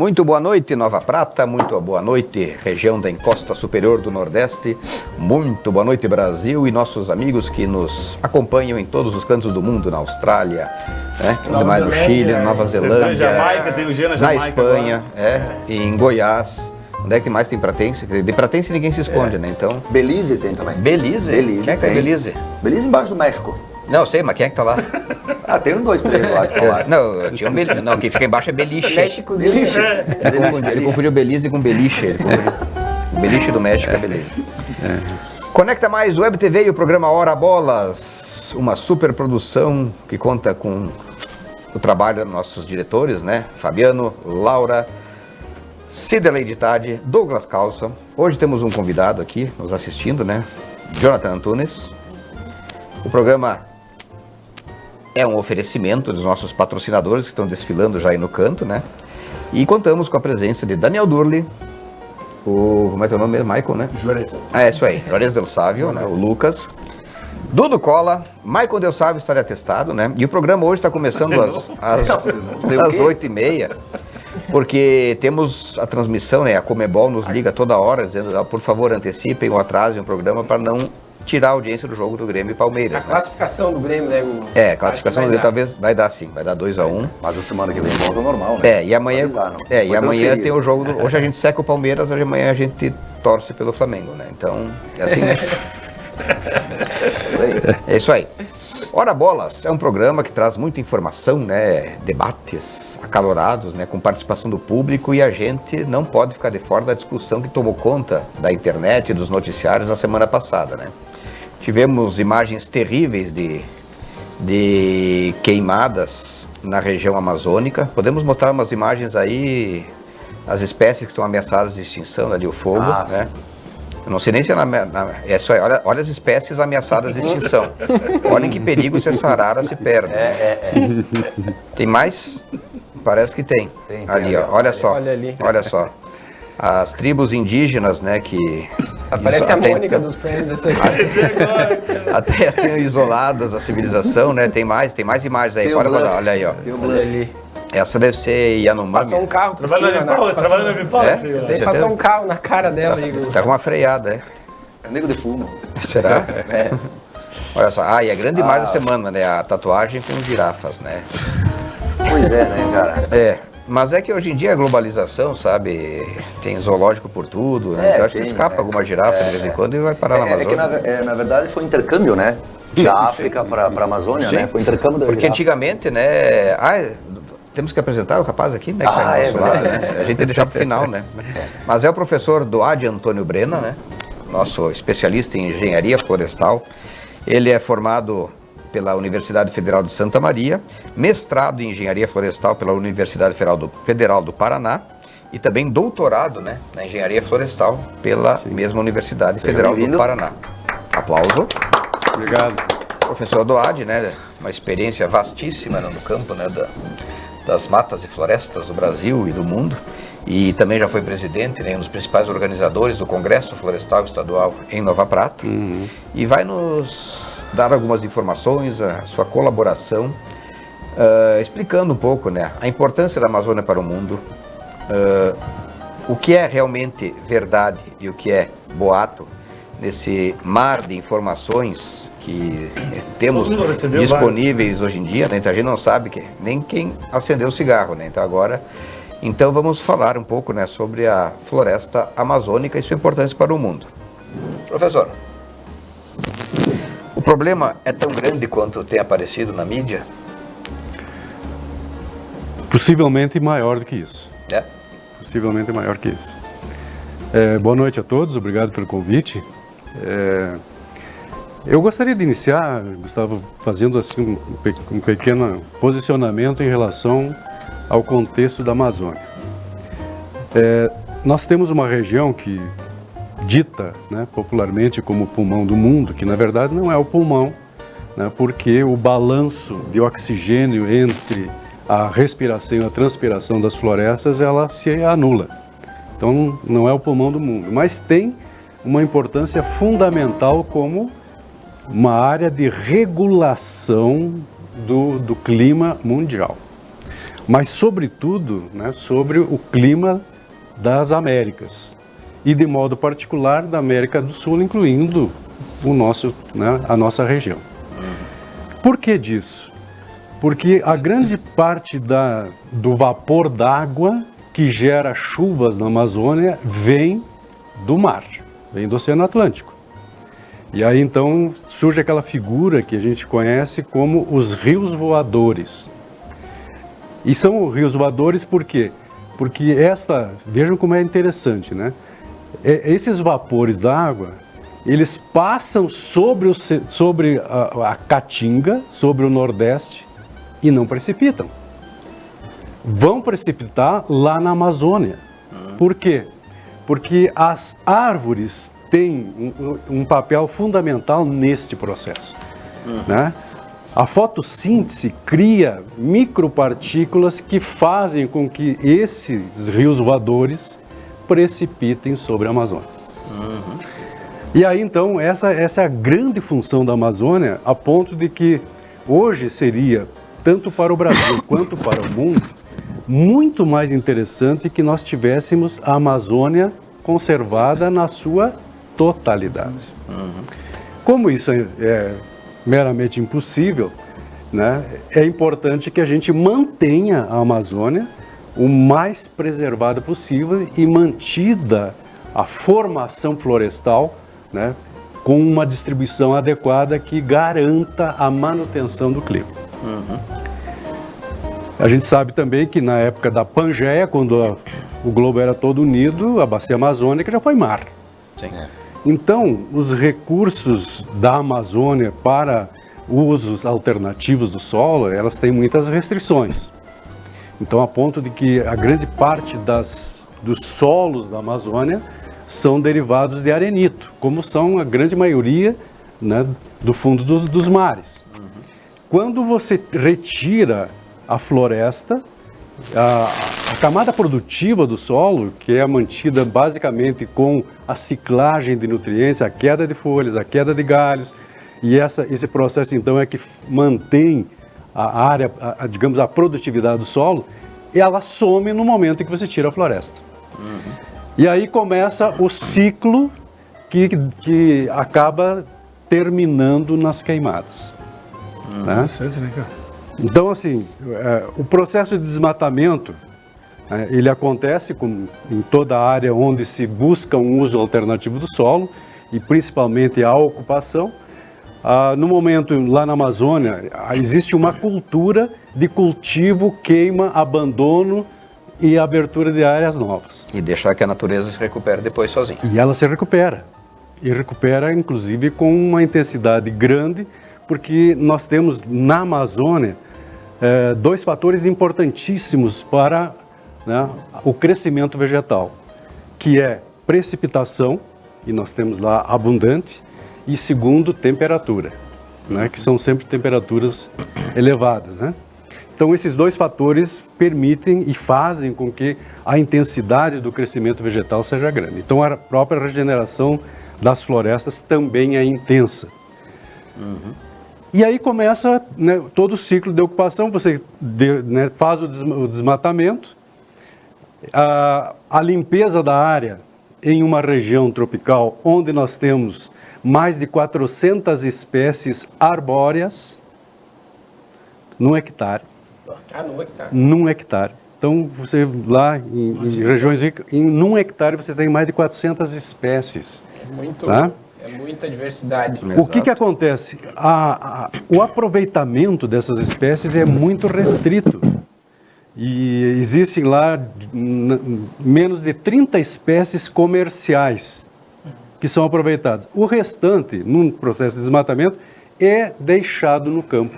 Muito boa noite, Nova Prata, muito boa noite, região da encosta superior do Nordeste, muito boa noite, Brasil e nossos amigos que nos acompanham em todos os cantos do mundo, na Austrália, né? Onde mais no Chile, na Nova Zelândia, na Jamaica, tem o G na Jamaica, Espanha, e em Goiás. Onde é que mais tem Pratense? De Pratense ninguém se esconde, né? Então... Belize tem também. Belize? Belize quem é que tem Belize? Belize embaixo do México. Não, eu sei, mas quem é que tá lá? Tem 1, 2, 3 lá que estão lá. Não, tinha um Belize. Não, quem fica embaixo é Beliche. Méxicozinho. Ele confundiu Belize com Beliche. O Beliche do México é Belize. Conecta Mais Web TV e o programa Hora Bolas. Uma super produção que conta com o trabalho dos nossos diretores, né? Fabiano, Laura, Sidley de Tade, Douglas Calça. Hoje temos um convidado aqui nos assistindo, né? Jonathan Antunes. O programa é um oferecimento dos nossos patrocinadores que estão desfilando já aí no canto, né? E contamos com a presença de Daniel Durli, como é que é o nome mesmo? Michael, né? Juarez. É isso aí, Juarez Del Sávio, né? O Lucas, Dudu Cola, Michael Del Sávio está de atestado, né? E o programa hoje está começando às 8h30, porque temos a transmissão, né? A Comebol nos liga toda hora, dizendo, por favor, antecipem ou atrasem o programa para não tirar a audiência do jogo do Grêmio e Palmeiras. A classificação do Grêmio, né? A classificação do Grêmio talvez vai dar sim, vai dar 2-1. Mas a semana que vem volta normal, né? E amanhã, e amanhã tem o jogo hoje a gente seca o Palmeiras, hoje amanhã a gente torce pelo Flamengo, né? Então, é assim, né? É isso aí. Hora Bolas é um programa que traz muita informação, né? Debates acalorados, né? Com participação do público, e a gente não pode ficar de fora da discussão que tomou conta da internet e dos noticiários na semana passada, né? Tivemos imagens terríveis de queimadas na região amazônica. Podemos mostrar umas imagens aí, as espécies que estão ameaçadas de extinção, ali o fogo, né? Eu não sei nem se é só, olha as espécies ameaçadas de extinção. Olhem que perigo se essa arara se perde. Tem mais? Parece que tem. Ali, ó, olha só. Olha só. As tribos indígenas, né, que... Parece a Mônica dos Friends, essa até isoladas a civilização, né? Tem mais imagens aí. Olha aí, ó. Olha ali. Essa deve ser Yanomami. Passou um carro. Trabalhando na Vipala, Você passou um carro na cara dela. Tá com uma freada, É nego de fumo. Será? Olha só. E a grande imagem da semana, né? A tatuagem com girafas, né? Pois é, né, cara? Mas é que hoje em dia a globalização, sabe, tem zoológico por tudo, né? Então acho que escapa alguma girafa de vez em quando e vai parar na Amazônia. Que na verdade foi intercâmbio, né? Da África para a Amazônia, né? Foi intercâmbio da Porque antigamente, né? Temos que apresentar o rapaz aqui, né? Que tá do nosso lado, né? A gente tem que deixar pro final, né? Mas é o professor Doade Antônio Brena, né? Nosso especialista em engenharia florestal. Ele é formado pela Universidade Federal de Santa Maria, mestrado em Engenharia Florestal pela Universidade Federal do Paraná e também doutorado, né, na Engenharia Florestal pela mesma Universidade Federal do Paraná. Aplauso. Obrigado. Professor Doade, né, uma experiência vastíssima no campo, né, das matas e florestas do Brasil e do mundo, e também já foi presidente, né, um dos principais organizadores do Congresso Florestal Estadual em Nova Prata, e vai nos dar algumas informações, a sua colaboração, explicando um pouco, né, a importância da Amazônia para o mundo, o que é realmente verdade e o que é boato nesse mar de informações que temos disponíveis hoje em dia, né? Então a gente não sabe nem quem acendeu o cigarro, né? Então vamos falar um pouco, né, sobre a floresta amazônica e sua importância para o mundo. Professor, o problema é tão grande quanto tem aparecido na mídia? Possivelmente maior do que isso. Possivelmente maior que isso. Boa noite a todos, obrigado pelo convite. Eu gostaria de iniciar, Gustavo, fazendo assim um pequeno posicionamento em relação ao contexto da Amazônia. Nós temos uma região que dita, né, popularmente como o pulmão do mundo, que na verdade não é o pulmão, né, porque o balanço de oxigênio entre a respiração e a transpiração das florestas, ela se anula. Então não é o pulmão do mundo, mas tem uma importância fundamental como uma área de regulação do clima mundial. mas sobretudo, né, sobre o clima das Américas e de modo particular da América do Sul, incluindo o nosso, né, a nossa região. Por que disso? Porque a grande parte do vapor d'água que gera chuvas na Amazônia vem do mar, vem do Oceano Atlântico. E aí então surge aquela figura que a gente conhece como os rios voadores. E são rios voadores por quê? Porque vejam como é interessante, né? Esses vapores d'água, eles passam sobre a Caatinga, sobre o Nordeste, e não precipitam. Vão precipitar lá na Amazônia. Por quê? Porque as árvores têm um papel fundamental neste processo. Né? A fotossíntese cria micropartículas que fazem com que esses rios voadores precipitem sobre a Amazônia. E aí então essa é a grande função da Amazônia, a ponto de que hoje seria, tanto para o Brasil quanto para o mundo, muito mais interessante que nós tivéssemos a Amazônia conservada na sua totalidade. Como isso é meramente impossível, né, é importante que a gente mantenha a Amazônia o mais preservada possível e mantida a formação florestal, né, com uma distribuição adequada que garanta a manutenção do clima. A gente sabe também que na época da Pangeia, quando o globo era todo unido, a bacia amazônica já foi mar. Sim. Então, os recursos da Amazônia para usos alternativos do solo, elas têm muitas restrições. Então, a ponto de que a grande parte dos solos da Amazônia são derivados de arenito, como são a grande maioria, né, do fundo dos mares. Quando você retira a floresta, a camada produtiva do solo, que é mantida basicamente com a ciclagem de nutrientes, a queda de folhas, a queda de galhos, e esse processo então é que mantém a área, digamos, a produtividade do solo, e ela some no momento em que você tira a floresta. E aí começa o ciclo que acaba terminando nas queimadas. Né? Interessante, né, cara? Então, assim, o processo de desmatamento, ele acontece em toda a área onde se busca um uso alternativo do solo, e principalmente a ocupação. No momento, lá na Amazônia, existe uma cultura de cultivo, queima, abandono e abertura de áreas novas. E deixar que a natureza se recupere depois sozinha. E ela se recupera. E recupera, inclusive, com uma intensidade grande, porque nós temos na Amazônia dois fatores importantíssimos para, né, o crescimento vegetal, que é precipitação, e nós temos lá abundante, e segundo, temperatura, né, que são sempre temperaturas elevadas, né? Então, esses dois fatores permitem e fazem com que a intensidade do crescimento vegetal seja grande. Então, a própria regeneração das florestas também é intensa. E aí começa, né, todo o ciclo de ocupação, você né, faz o desmatamento, a limpeza da área em uma região tropical onde nós temos mais de 400 espécies arbóreas num hectare. Num hectare. Então, você lá em regiões ricas, num hectare você tem mais de 400 espécies. É muita diversidade. O que acontece? O aproveitamento dessas espécies é muito restrito. E existem lá menos de 30 espécies comerciais que são aproveitadas. O restante, num processo de desmatamento, é deixado no campo.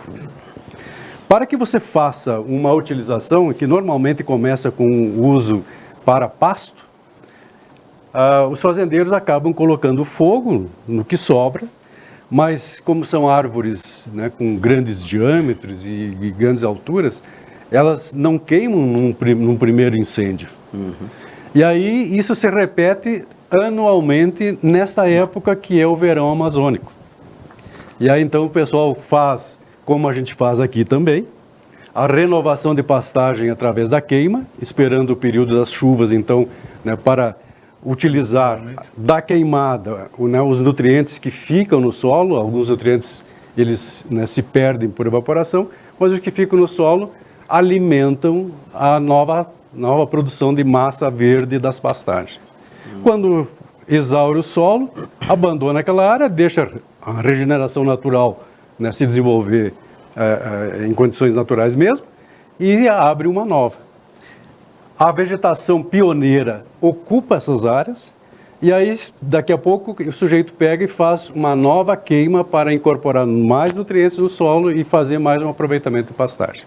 Para que você faça uma utilização, que normalmente começa com o uso para pasto, os fazendeiros acabam colocando fogo no que sobra, mas como são árvores, né, com grandes diâmetros e grandes alturas, elas não queimam num primeiro incêndio. E aí isso se repete anualmente nesta época que é o verão amazônico. E aí então o pessoal faz, como a gente faz aqui também, a renovação de pastagem através da queima, esperando o período das chuvas, então, né, para utilizar da queimada, né, os nutrientes que ficam no solo. Alguns nutrientes eles, né, se perdem por evaporação, mas os que ficam no solo alimentam a nova produção de massa verde das pastagens. Quando exaure o solo, abandona aquela área, deixa a regeneração natural, né, se desenvolver em condições naturais mesmo, e abre uma nova. A vegetação pioneira ocupa essas áreas, e aí daqui a pouco o sujeito pega e faz uma nova queima para incorporar mais nutrientes no solo e fazer mais um aproveitamento de pastagem.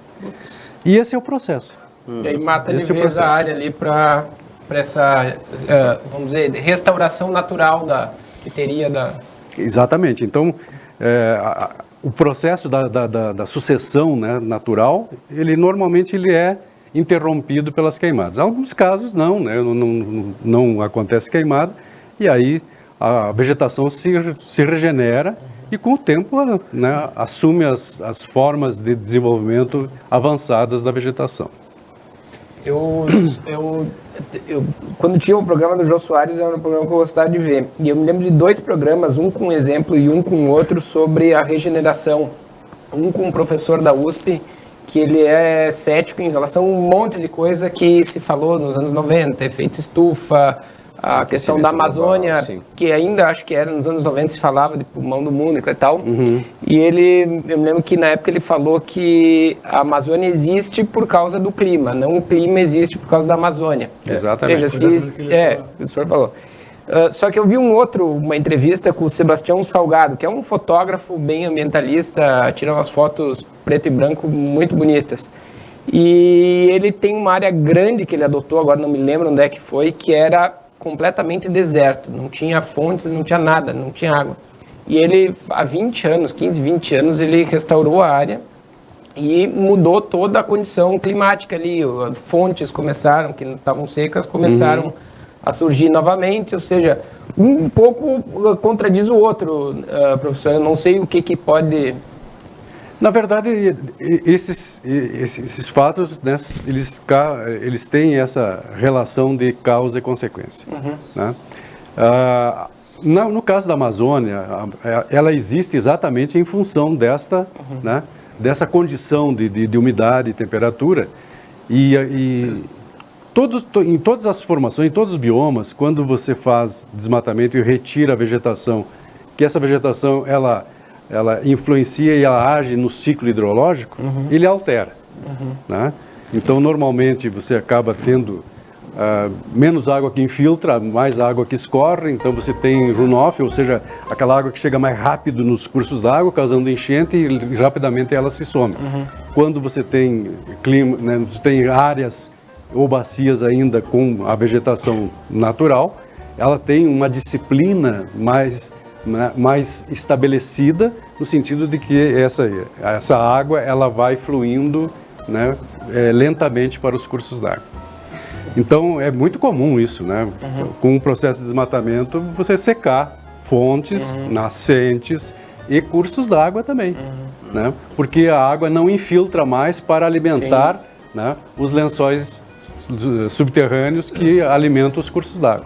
E esse é o processo. E aí mata de vez a área ali para essa, vamos dizer, restauração natural que teria da... Exatamente. Então, o processo da sucessão, né, natural, normalmente ele é interrompido pelas queimadas. Em alguns casos não, né, não acontece queimada, e aí a vegetação se regenera e com o tempo, né, assume as formas de desenvolvimento avançadas da vegetação. Eu quando tinha o programa do Jô Soares, era um programa que eu gostava de ver. E eu me lembro de 2 programas, um com um exemplo e um com outro, sobre a regeneração. Um com um professor da USP, que ele é cético em relação a um monte de coisa que se falou nos anos 90, efeito estufa, a questão da Amazônia, global, que ainda acho que era nos anos 90 se falava de pulmão do mundo e tal. E eu me lembro que na época ele falou que a Amazônia existe por causa do clima, não o clima existe por causa da Amazônia. Exatamente. Ou seja, o professor falou. Só que eu vi uma entrevista com o Sebastião Salgado, que é um fotógrafo bem ambientalista, tira umas fotos preto e branco muito bonitas. E ele tem uma área grande que ele adotou, agora não me lembro onde é que foi, que era completamente deserto, não tinha fontes, não tinha nada, não tinha água. E ele, há 20 anos, 15, 20 anos, ele restaurou a área e mudou toda a condição climática ali. Fontes começaram, que estavam secas, começaram a surgir novamente, ou seja, um pouco contradiz o outro, professor. Eu não sei o que pode... Na verdade, esses fatos, né, eles têm essa relação de causa e consequência. Né? No caso da Amazônia, ela existe exatamente em função né, dessa condição de umidade e temperatura. E em todas as formações, em todos os biomas, quando você faz desmatamento e retira a vegetação, que essa vegetação ela influencia e ela age no ciclo hidrológico, ele altera. Né? Então, normalmente, você acaba tendo menos água que infiltra, mais água que escorre, então você tem runoff, ou seja, aquela água que chega mais rápido nos cursos d'água, causando enchente e rapidamente ela se some. Quando você tem clima, né, você tem áreas ou bacias ainda com a vegetação natural, ela tem uma disciplina mais estabelecida, no sentido de que essa água ela vai fluindo, né, lentamente para os cursos d'água. Então é muito comum isso, né? Com o processo de desmatamento, você secar fontes, nascentes e cursos d'água também, né? Porque a água não infiltra mais para alimentar, né, os lençóis subterrâneos que alimentam os cursos d'água.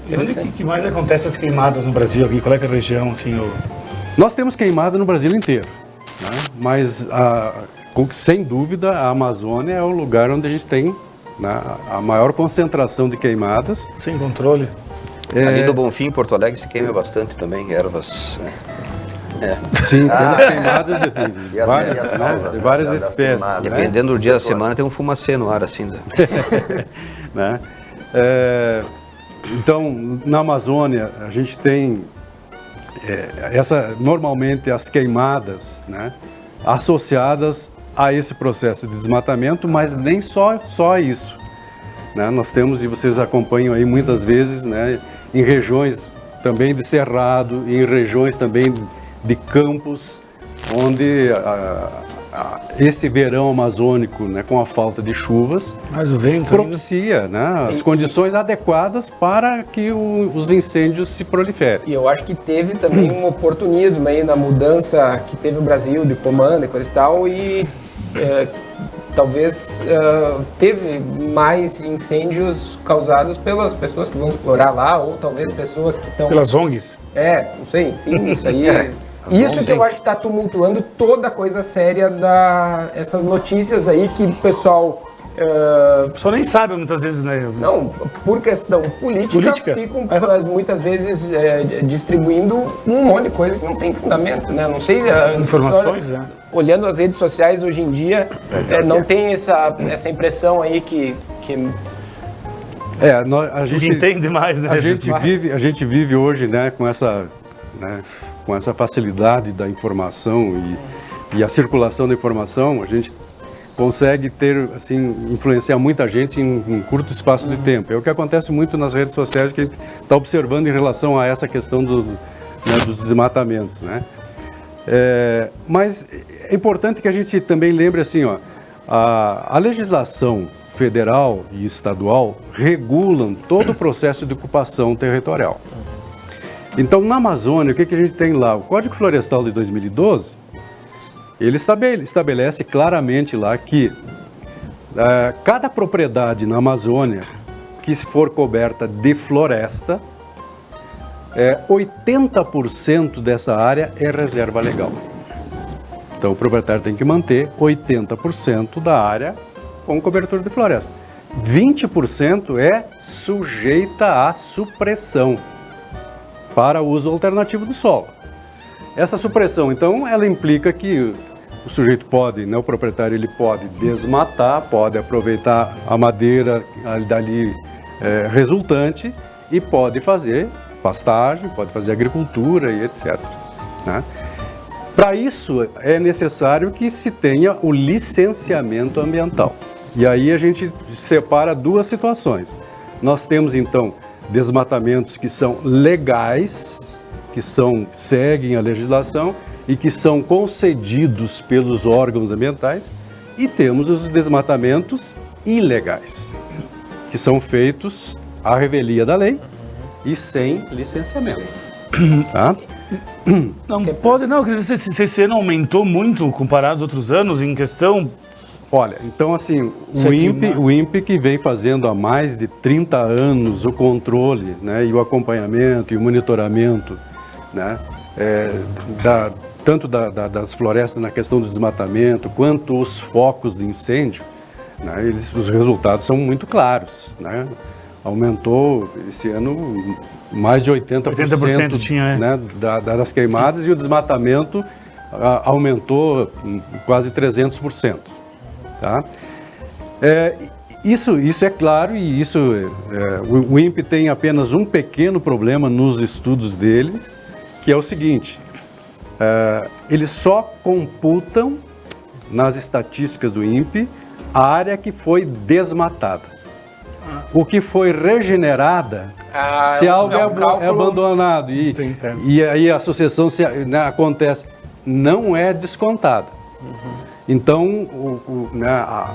E onde que mais acontece as queimadas no Brasil aqui? Qual é a região, assim? Nós temos queimada no Brasil inteiro, né? Mas, sem dúvida, a Amazônia é o lugar onde a gente tem, né, a maior concentração de queimadas. Sem controle. Ali do Bonfim, em Porto Alegre, se queima bastante também, ervas. Sim, temos queimadas de várias espécies. Né? Dependendo do dia da semana, tem um fumacê no ar, assim. Né? Então, na Amazônia, a gente tem normalmente as queimadas, né, associadas a esse processo de desmatamento, mas nem só isso. Né? Nós temos, e vocês acompanham aí muitas vezes, né, em regiões também de cerrado, em regiões também de campos, onde esse verão amazônico, né, com a falta de chuvas, mas o vento propicia, né, as condições adequadas para que os incêndios se proliferem. E eu acho que teve também um oportunismo aí na mudança que teve o Brasil de comando e coisa e tal, e talvez teve mais incêndios causados pelas pessoas que vão explorar lá, ou talvez pessoas que estão... Pelas ONGs. Não sei, enfim, isso aí... As Isso ONGs, que eu acho que está tumultuando toda a coisa séria essas notícias aí que o pessoal... O pessoal nem sabe muitas vezes, né? Não, por questão política. Ficam muitas vezes distribuindo um monte de coisa que não tem fundamento, né? Não sei... Informações, pessoal, olhando as redes sociais hoje em dia, não tem essa impressão aí que a gente entende mais, né? A gente vive hoje, né, com essa facilidade da informação e a circulação da informação, a gente consegue ter, assim, influenciar muita gente em um curto espaço de tempo. É o que acontece muito nas redes sociais que a gente está observando em relação a essa questão dos desmatamentos, né? Mas é importante que a gente também lembre assim, a legislação federal e estadual regulam todo o processo de ocupação territorial. Então, na Amazônia, o que a gente tem lá? O Código Florestal de 2012, ele estabelece claramente lá que cada propriedade na Amazônia que for coberta de floresta, 80% dessa área é reserva legal. Então, o proprietário tem que manter 80% da área com cobertura de floresta. 20% é sujeita à supressão para uso alternativo do solo. Essa supressão, então, ela implica que o sujeito pode, né, o proprietário, ele pode desmatar, pode aproveitar a madeira dali resultante e pode fazer pastagem, pode fazer agricultura e etc. Né? Para isso, é necessário que se tenha o licenciamento ambiental. E aí a gente separa duas situações. Nós temos, então, desmatamentos que são legais, que seguem a legislação e que são concedidos pelos órgãos ambientais, e temos os desmatamentos ilegais, que são feitos à revelia da lei e sem licenciamento. Tá? Não pode, não, esse ano aumentou muito comparado aos outros anos em questão. Olha, então assim, o INPE que vem fazendo há mais de 30 anos o controle, né, e o acompanhamento e o monitoramento, né, tanto das florestas na questão do desmatamento, quanto os focos de incêndio, né, os resultados são muito claros, né? Aumentou esse ano mais de 80% tinha, né, das queimadas, e o desmatamento aumentou quase 300%. Tá? Isso é claro, e o INPE tem apenas um pequeno problema nos estudos deles, que é o seguinte: eles só computam nas estatísticas do INPE a área que foi desmatada. O que foi regenerada, se algo é abandonado e aí a sucessão acontece, não é descontada. Então,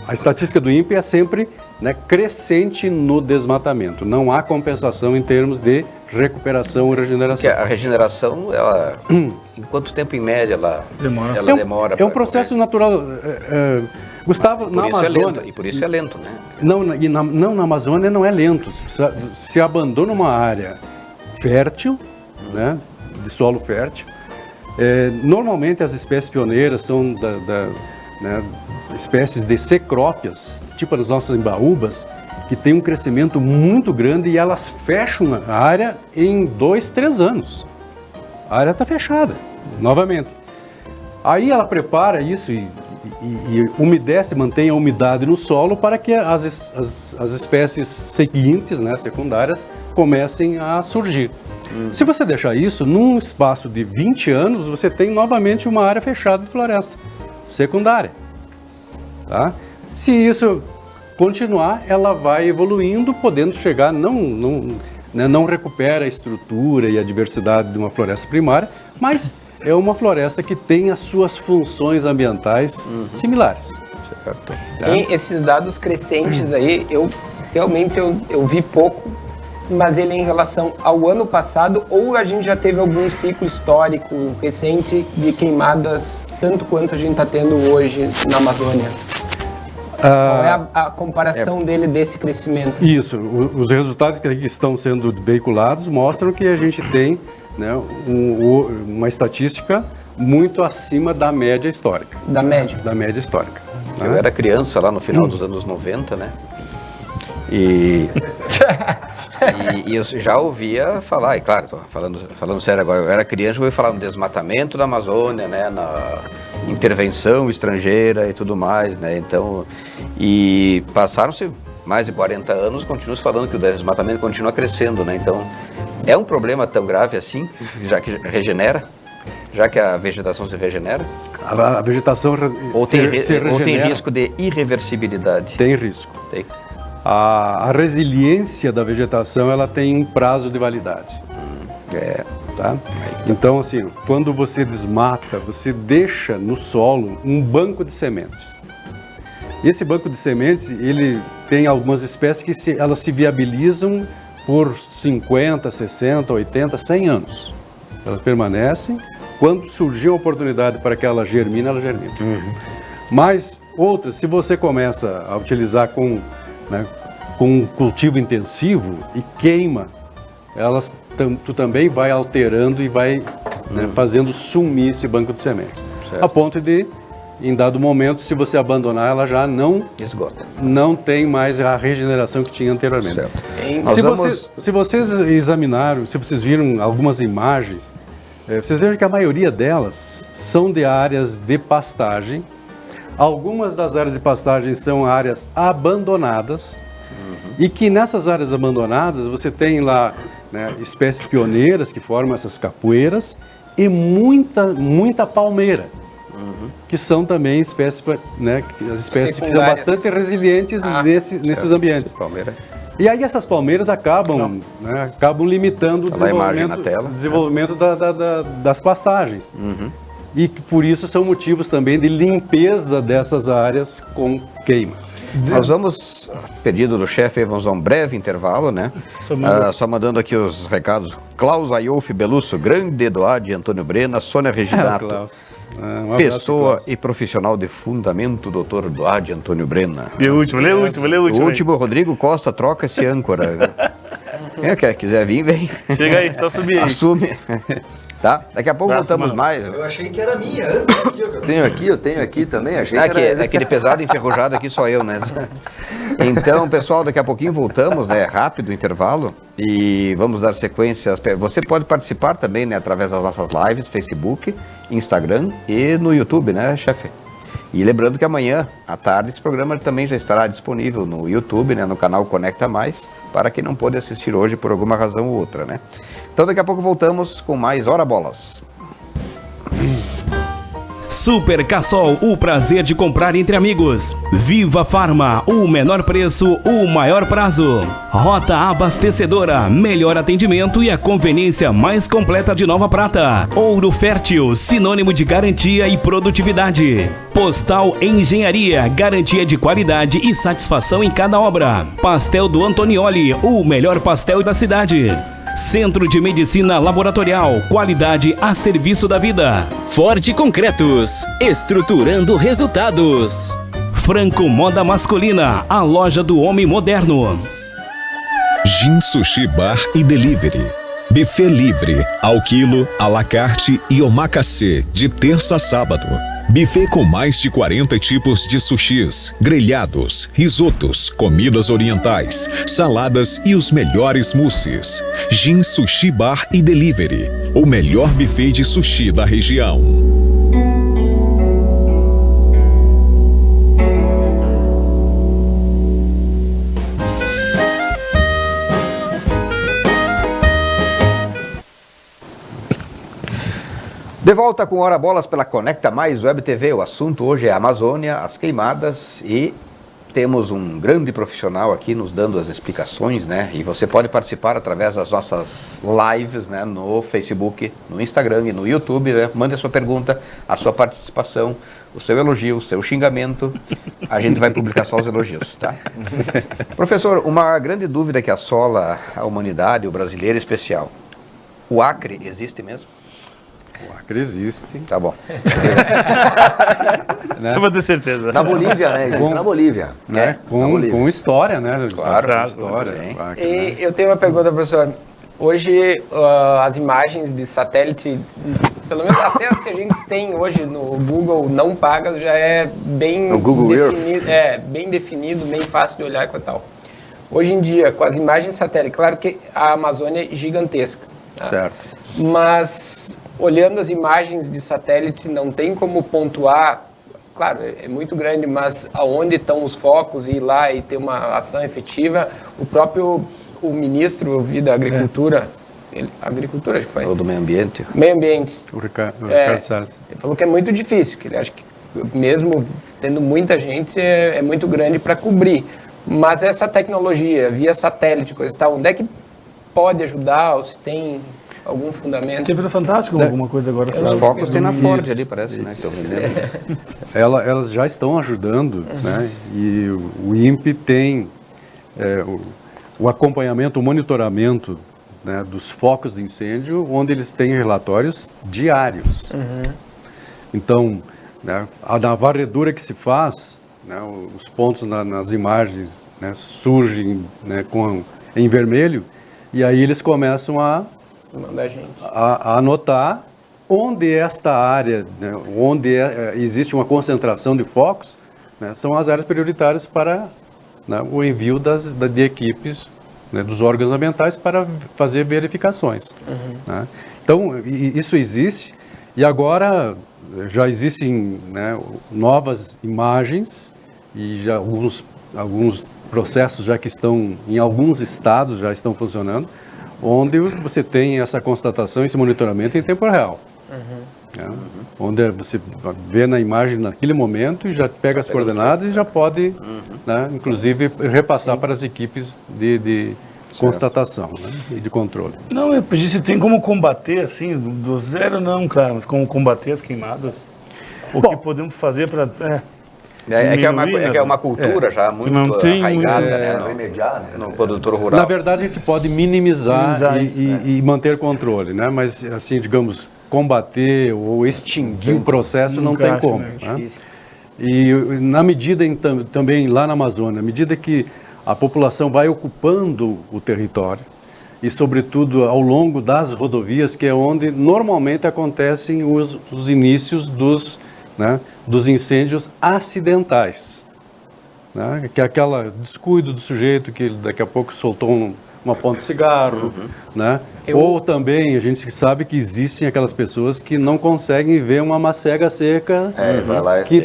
a estatística do INPE é sempre, né, crescente no desmatamento. Não há compensação em termos de recuperação e regeneração. Porque a regeneração, ela, em quanto tempo em média ela demora? É um processo natural. Gustavo, na Amazônia... E por isso é lento, né? Na Amazônia não é lento. Se abandona uma área fértil, né, de solo fértil. Normalmente as espécies pioneiras são né, espécies de cecrópias, tipo as nossas embaúbas, que tem um crescimento muito grande, e elas fecham a área em 2, 3 anos. A área está fechada, novamente. Aí ela prepara isso e umedece, mantém a umidade no solo para que as espécies seguintes, né, secundárias, comecem a surgir. Se você deixar isso, num espaço de 20 anos, você tem novamente uma área fechada de floresta secundária. Tá? Se isso continuar, ela vai evoluindo, podendo chegar, não recupera a estrutura e a diversidade de uma floresta primária, mas é uma floresta que tem as suas funções ambientais similares. Certo. Tem esses dados crescentes aí, eu vi pouco, mas ele é em relação ao ano passado, ou a gente já teve algum ciclo histórico recente de queimadas, tanto quanto a gente está tendo hoje na Amazônia? Qual é a comparação dele desse crescimento? Isso, os resultados que estão sendo veiculados mostram que a gente tem, né, uma estatística muito acima da média histórica. Da média? Da média histórica. Eu era criança lá no final dos anos 90, né? E eu já ouvia falar, e claro, tô falando sério agora, eu era criança, eu ouvi falar no desmatamento da Amazônia, né, na intervenção estrangeira e tudo mais, né, então, e passaram-se mais de 40 anos, continua-se falando que o desmatamento continua crescendo, né, então, é um problema tão grave assim, já que regenera, já que a vegetação se regenera? A vegetação Ou regenera. tem risco de irreversibilidade? Tem risco. Tem. A resiliência da vegetação, ela tem um prazo de validade. Tá? Então, assim, quando você desmata, você deixa no solo um banco de sementes. Esse banco de sementes, ele tem algumas espécies que elas se viabilizam por 50, 60, 80, 100 anos. Elas permanecem. Quando surgir uma oportunidade para que ela germine, ela germina. Mas outras, se você começa a utilizar com um cultivo intensivo e queima, tu também vai alterando e vai fazendo sumir esse banco de sementes. Certo. A ponto de, em dado momento, se você abandonar, ela já não Esgota. Não tem mais a regeneração que tinha anteriormente. Certo. Se vocês examinaram, se vocês viram algumas imagens, vocês vejam que a maioria delas são de áreas de pastagem. Algumas das áreas de pastagem são áreas abandonadas, e que nessas áreas abandonadas você tem lá, né, espécies pioneiras que formam essas capoeiras e muita palmeira, que são também espécies, né, as espécies que são bastante resilientes nesses ambientes. Palmeira. E aí essas palmeiras acabam limitando o desenvolvimento das pastagens. E por isso são motivos também de limpeza dessas áreas com queima. Nós vamos, pedido do chefe, vamos a um breve intervalo, né? Só mandando aqui os recados. Klaus Ayolf Belusso, grande Eduardo Antônio Brena, Sônia Reginato. Um Pessoa e profissional de fundamento, doutor Eduardo Antônio Brena. E o último, lê o último. O último, Rodrigo Costa, troca esse âncora. Quem quiser vir, vem. Chega aí, só subir aí. Assume. Tá? Daqui a pouco voltamos mais. Eu achei que era minha. Eu tenho aqui também. Achei que era... Aquele pesado enferrujado aqui só eu, né? Então, pessoal, daqui a pouquinho voltamos, né? Rápido intervalo. E vamos dar sequência. Você pode participar também, né? Através das nossas lives, Facebook, Instagram e no YouTube, né, chefe? E lembrando que amanhã, à tarde, esse programa também já estará disponível no YouTube, né? No canal Conecta Mais, para quem não pôde assistir hoje por alguma razão ou outra, né? Então daqui a pouco voltamos com mais Hora Bolas. Super Cassol, o prazer de comprar entre amigos. Viva Farma, o menor preço, o maior prazo. Rota Abastecedora, melhor atendimento e a conveniência mais completa de Nova Prata. Ouro Fértil, sinônimo de garantia e produtividade. Postal Engenharia, garantia de qualidade e satisfação em cada obra. Pastel do Antonioli, o melhor pastel da cidade. Centro de Medicina Laboratorial, qualidade a serviço da vida. Ford Concretos, estruturando resultados. Franco Moda Masculina, a loja do homem moderno. Gin Sushi Bar e Delivery. Buffet livre, ao quilo, à la carte e omakase, de terça a sábado. Buffet com mais de 40 tipos de sushis, grelhados, risotos, comidas orientais, saladas e os melhores mousses. Gin Sushi Bar e Delivery, o melhor buffet de sushi da região. De volta com Hora Bolas pela Conecta Mais Web TV. O assunto hoje é a Amazônia, as queimadas, e temos um grande profissional aqui nos dando as explicações, né? E você pode participar através das nossas lives, né? No Facebook, no Instagram e no YouTube, né? Mande a sua pergunta, a sua participação, o seu elogio, o seu xingamento. A gente vai publicar só os elogios, tá? Professor, uma grande dúvida que assola a humanidade, o brasileiro em especial. O Acre existe mesmo? O Acre existe. Tá bom. Né? Só pra ter certeza. Na Bolívia, né? Existe na Bolívia. Né? Na Bolívia. Com história, né? Claro, com história. sim. O Acre, né? E eu tenho uma pergunta, professor. Hoje, as imagens de satélite, pelo menos até as que a gente tem hoje no Google não pagas, já é bem No Google definido, bem definido, bem fácil de olhar e tal. Hoje em dia, com as imagens satélite, claro que a Amazônia é gigantesca. Tá? Certo. Mas, olhando as imagens de satélite, não tem como pontuar, claro, é muito grande, mas aonde estão os focos e ir lá e ter uma ação efetiva. O ministro, eu vi da Agricultura, Agricultura, acho que foi. Ou do meio ambiente. Meio Ambiente. O Ricardo Salles. Ele falou que é muito difícil, que ele acha que mesmo tendo muita gente, é muito grande para cobrir. Mas essa tecnologia, via satélite, coisa e tal, onde é que pode ajudar, ou se tem algum fundamento? Teve no Fantástico alguma coisa agora. Os focos tem na Ford ali, parece, né? Que estão vendendo. Elas já estão ajudando, né? E o INPE tem o acompanhamento, o monitoramento, né, dos focos de incêndio, onde eles têm relatórios diários. Então, né, na varredura que se faz, né, os pontos nas imagens, né, surgem, né, em vermelho, e aí eles começam a anotar onde esta área, né, onde existe uma concentração de focos, né, são as áreas prioritárias para, né, o envio de equipes, né, dos órgãos ambientais para fazer verificações. Né? Então, isso existe, e agora já existem, né, novas imagens e já alguns processos já que estão, em alguns estados já estão funcionando, onde você tem essa constatação, esse monitoramento em tempo real. Né? Onde você vê na imagem naquele momento e já pega as coordenadas e já pode, né, inclusive, repassar para as equipes de constatação, né, e de controle. Não, eu pedi se tem como combater, assim, do zero não, claro, mas como combater as queimadas. O que podemos fazer para... É que é uma cultura já muito arraigada, né? No produtor rural. Na verdade, a gente pode minimizar e manter controle, né? Mas, assim, digamos, combater ou extinguir o processo não tem como. Né? E na medida, também lá na Amazônia, à medida que a população vai ocupando o território, e sobretudo ao longo das rodovias, que é onde normalmente acontecem os inícios dos incêndios acidentais, né? Que é aquele descuido do sujeito que daqui a pouco soltou uma ponta de cigarro, né? Ou também a gente sabe que existem aquelas pessoas que não conseguem ver uma macega seca, vai lá, que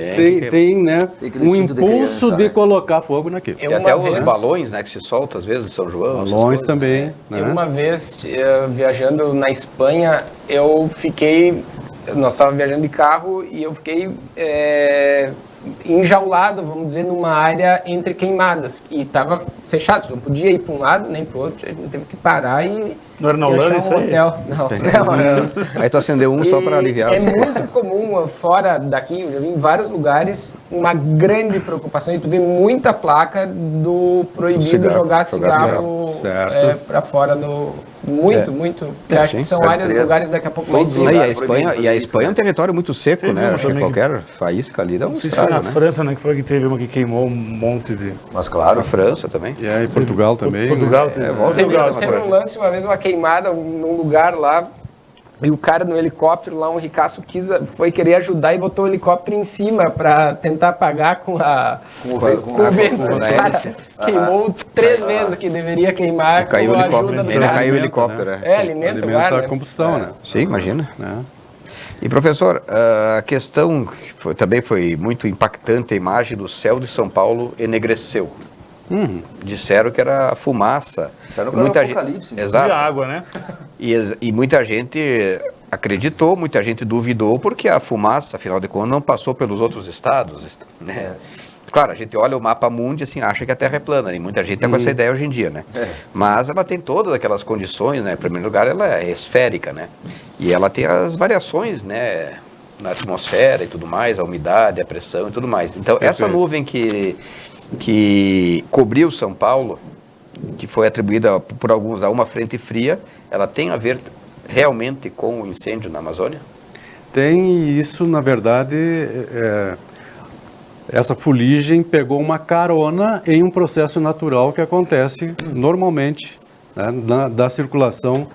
tem né, um impulso de colocar fogo naquilo. E até os balões, né, que se soltam às vezes de São João. Balões também. Né? Uma vez, viajando na Espanha, nós estávamos viajando de carro e eu fiquei enjaulado, vamos dizer, numa área entre queimadas. E estava fechado, não podia ir para um lado nem para o outro, a gente teve que parar e... Não era na Holanda isso aí? Não. Aí tu acendeu um só para aliviar. É muito comum, fora daqui, eu já vi em vários lugares, uma grande preocupação, e tu vê muita placa do proibido jogar cigarro para fora do... Muito. Eu acho que são áreas, lugares daqui a pouco mais... E a Espanha é um território muito seco, né? Acho que qualquer faísca ali dá um estrago, na França, né, que foi que teve uma que queimou um monte de... Mas claro. A França também. E em Portugal também. Portugal né? Teve um lance uma vez, uma queimada num lugar lá, e o cara no helicóptero lá, um ricaço, foi querer ajudar e botou o helicóptero em cima para tentar apagar com o vento. O cara queimou 3 vezes que deveria queimar com a ajuda do cara. Caiu o helicóptero, alimenta o ar, a combustão, né? Sim, imagina. E professor, a questão que também foi muito impactante, a imagem do céu de São Paulo enegreceu. Disseram que era fumaça. Disseram que era apocalipse. Exato. E água, né? E muita gente acreditou, muita gente duvidou, porque a fumaça, afinal de contas, não passou pelos outros estados, né? Claro, a gente olha o mapa mundi assim, acha que a Terra é plana, e muita gente está com essa ideia hoje em dia, né? Mas ela tem todas aquelas condições, né? Em primeiro lugar, ela é esférica, né? E ela tem as variações, né? Na atmosfera e tudo mais, a umidade, a pressão e tudo mais. Então, essa nuvem que cobriu São Paulo, que foi atribuída por alguns a uma frente fria, ela tem a ver realmente com o incêndio na Amazônia? Tem, e isso, na verdade, essa fuligem pegou uma carona em um processo natural que acontece normalmente, né, da circulação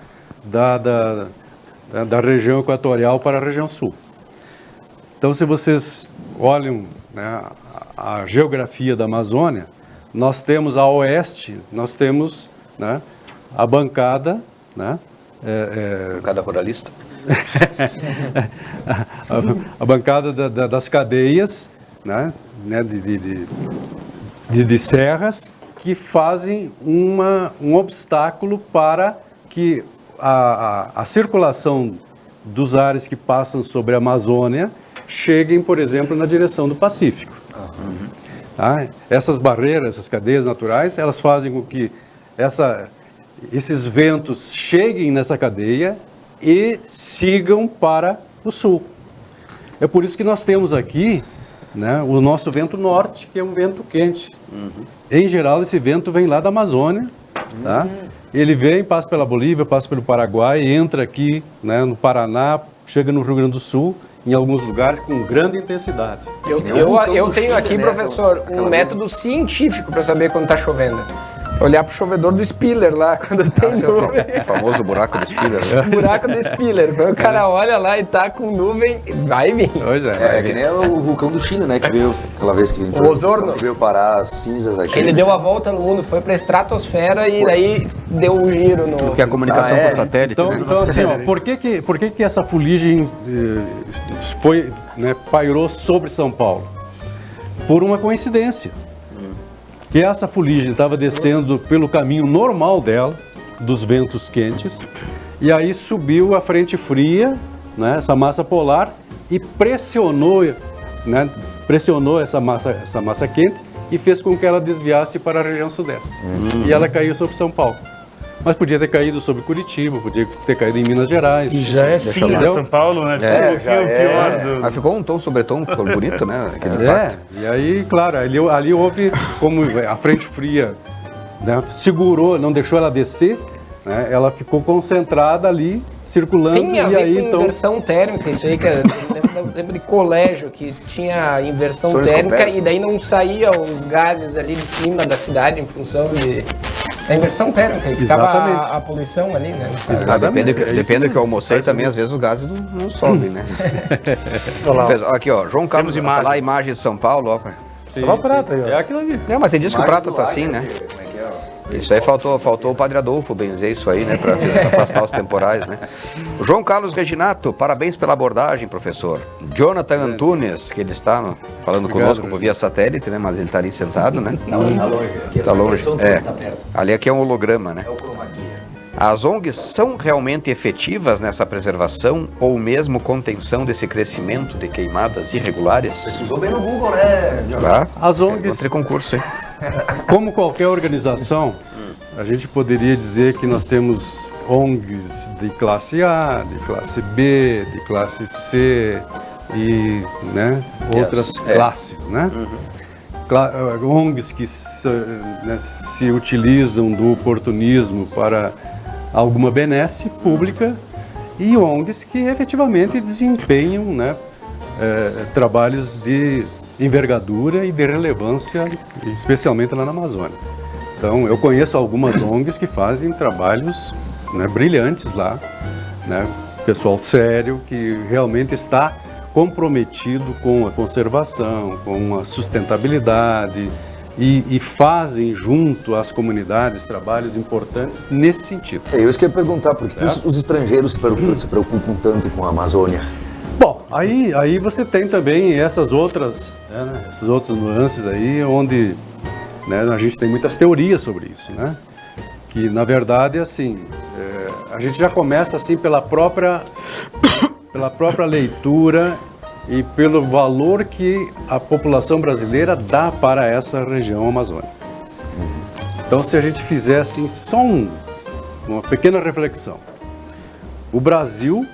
da região equatorial para a região sul. Então, se vocês olham, né, a geografia da Amazônia, nós temos a oeste, nós temos, né, a bancada, né, Bancada ruralista. a bancada das cadeias, né, de serras que fazem um obstáculo para que a circulação dos ares que passam sobre a Amazônia cheguem, por exemplo, na direção do Pacífico. Tá? Essas barreiras, essas cadeias naturais, elas fazem com que esses ventos cheguem nessa cadeia e sigam para o sul. É por isso que nós temos aqui, né, o nosso vento norte, que é um vento quente. Em geral, esse vento vem lá da Amazônia, tá? Ele vem, passa pela Bolívia, passa pelo Paraguai, entra aqui, né, no Paraná, chega no Rio Grande do Sul, em alguns lugares com grande intensidade. Eu tenho aqui, professor, um método científico para saber quando está chovendo. Olhar pro chovedor do Spiller lá, quando tem nuvem. O famoso buraco do Spiller. Né? Buraco do Spiller. Quando o cara olha lá e tá com nuvem, vai vir. Pois É que nem o vulcão do Chile, né? Que veio aquela vez que entrou. O Osorno. Que veio parar as cinzas aqui. Ele deu a volta no mundo, foi pra estratosfera e daí deu um giro no... Porque a comunicação por satélite, Então, né? então assim, ó, por que essa fuligem foi, né, pairou sobre São Paulo? Por uma coincidência. Que essa fuligem estava descendo pelo caminho normal dela, dos ventos quentes, e aí subiu a frente fria, né, essa massa polar, e pressionou essa massa quente e fez com que ela desviasse para a região sudeste. E ela caiu sobre São Paulo. Mas podia ter caído sobre Curitiba, podia ter caído em Minas Gerais. E já é cinza São Paulo, né? É, o pior do... Mas ficou um tom sobre tom, ficou bonito, né? Aquele impacto. E aí, claro, ali houve, como a frente fria, né, segurou, não deixou ela descer, né, ela ficou concentrada ali, circulando. Tem a e ver aí, com então, inversão térmica, isso aí que eu lembro do tempo de colégio, que tinha inversão térmica e daí não saía os gases ali de cima da cidade em função da inversão térmica, que estava a poluição ali, né? Depende do que eu almocei também, às vezes o gás não sobe, né? Aqui, ó, João Carlos, tá lá a imagem de São Paulo, ó. sim, Olha o prato aí, ó. é aquilo ali. Não, mas tem diz que o prato tá assim, né? Isso aí faltou o Padre Adolfo benzer isso aí, né? Para afastar os temporais, né? O João Carlos Reginato, parabéns pela abordagem, professor. Jonathan Antunes, que ele está falando conosco por via satélite, né? Mas ele está ali sentado, né? Tá longe. Aqui Tá longe. Tá perto. Ali aqui é um holograma, né? É o chroma key. As ONGs são realmente efetivas nessa preservação ou mesmo contenção desse crescimento de queimadas irregulares? Pesquisou bem no Google, né, Diogo? Tá? As ONGs, Entre concurso, hein? como qualquer organização, a gente poderia dizer que nós temos ONGs de classe A, de classe B, de classe C e, né, outras classes, né? ONGs que se utilizam do oportunismo para alguma benesse pública e ONGs que efetivamente desempenham, né, trabalhos de envergadura e de relevância, especialmente lá na Amazônia. Então, eu conheço algumas ONGs que fazem trabalhos, né, brilhantes lá, né, pessoal sério que realmente está comprometido com a conservação, com a sustentabilidade e fazem junto às comunidades trabalhos importantes nesse sentido. Eu isso que eu ia perguntar, por que os estrangeiros se preocupam tanto com a Amazônia? Bom, aí você tem também essas outras nuances aí, onde, né, a gente tem muitas teorias sobre isso, né? Que, na verdade, assim, a gente já começa assim pela própria leitura e pelo valor que a população brasileira dá para essa região amazônica. Então, se a gente fizer assim, só uma pequena reflexão. O Brasil,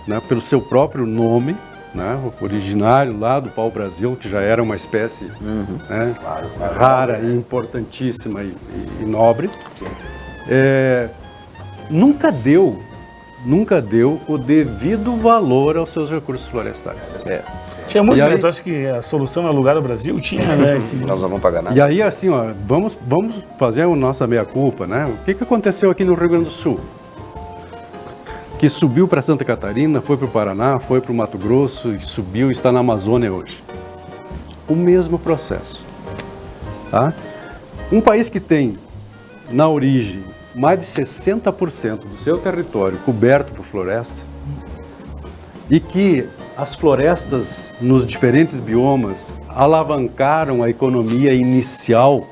né, pelo seu próprio nome, né, originário lá do pau-brasil, que já era uma espécie, né, rara e importantíssima e nobre, nunca deu nunca deu o devido valor aos seus recursos florestais. Tinha música, E aí- né? Tu acha que a solução é alugar o Brasil? Tinha, né? Que... Nós não vamos pagar nada. E aí, assim, ó, vamos fazer a nossa meia-culpa, né? O que aconteceu aqui no Rio Grande do Sul? Que subiu para Santa Catarina, foi para o Paraná, foi para o Mato Grosso, e subiu e está na Amazônia hoje. O mesmo processo. Tá? Um país que tem, na origem, mais de 60% do seu território coberto por floresta, e que as florestas nos diferentes biomas alavancaram a economia inicial,